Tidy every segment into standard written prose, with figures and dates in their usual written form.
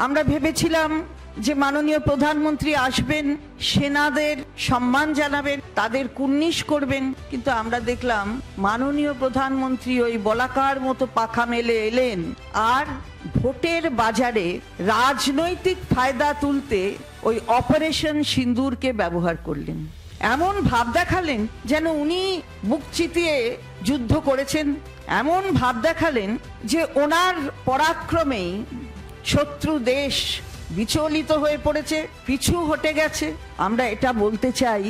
আমরা ভেবেছিলাম যে মাননীয় প্রধানমন্ত্রী আসবেন, সেনাদের সম্মান জানাবেন, তাদের কুর্নিশ করবেন, কিন্তু আমরা দেখলাম মাননীয় প্রধানমন্ত্রী ওই বলাকার মতো পাখা মেলে এলেন আর ভোটের বাজারে রাজনৈতিক ফায়দা তুলতে ওই অপারেশন সিন্দুরকে ব্যবহার করলেন। এমন ভাব দেখালেন যেন উনি বুক চিতিয়ে যুদ্ধ করেছেন, এমন ভাব দেখালেন যে ওনার পরাক্রমেই শত্রু দেশ বিচলিত হয়ে পড়েছে, পিছু হটে গেছে। আমরা এটা বলতে চাই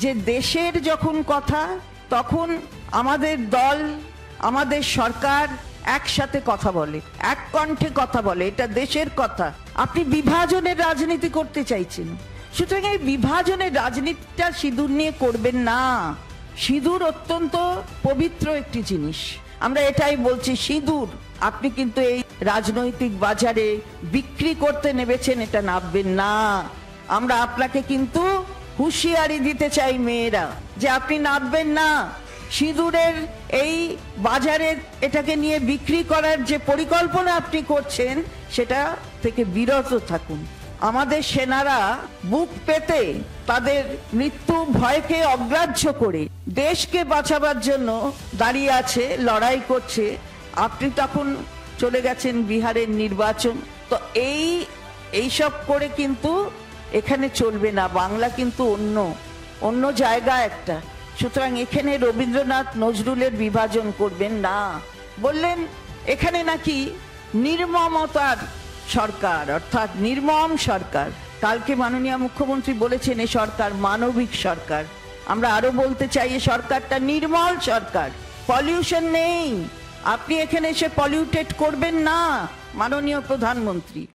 যে দেশের যখন কথা, তখন আমাদের দল, আমাদের সরকার একসাথে কথা বলে, এক কণ্ঠে কথা বলে, এটা দেশের কথা। আপনি বিভাজনের রাজনীতি করতে চাইছেন, সুতরাং এই বিভাজনের রাজনীতিটা সিঁদুর নিয়ে করবেন না। সিঁদুর অত্যন্ত পবিত্র একটি জিনিস, আমরা এটাই বলছি। সিঁদুর আপনি কিন্তু এই রাজনৈতিক বাজারে বিক্রি করতে নেমেছেন, এটা নামবেন না। আমরা আপনাকে কিন্তু হুঁশিয়ারি দিতে চাই মেয়েরা, যে আপনি নামবেন না। সিঁদুরের এই বাজারে এটাকে নিয়ে বিক্রি করার যে পরিকল্পনা আপনি করছেন, সেটা থেকে বিরত থাকুন। আমাদের সেনারা বুক পেতে তাদের মৃত্যু ভয়কে অগ্রাহ্য করে দেশকে বাঁচাবার জন্য দাঁড়িয়ে আছে, লড়াই করছে। আপনি তখন চলে গেছেন বিহারের নির্বাচন। তো এইসব করে কিন্তু এখানে চলবে না। বাংলা কিন্তু অন্য জায়গা একটা। সুতরাং এখানে রবীন্দ্রনাথ নজরুলের বিভাজন করবেন না। বললেন এখানে নাকি নির্মমতার সরকার, অর্থাৎ নির্মম সরকার। কালকে মাননীয় মুখ্যমন্ত্রী বলেছেন এ সরকার মানবিক সরকার। আমরা আরো বলতে চাই এ সরকারটা নির্মল সরকার, পলিউশন নেই। আপনি এখানে এসে পলিউটেড করবেন না মাননীয় প্রধানমন্ত্রী।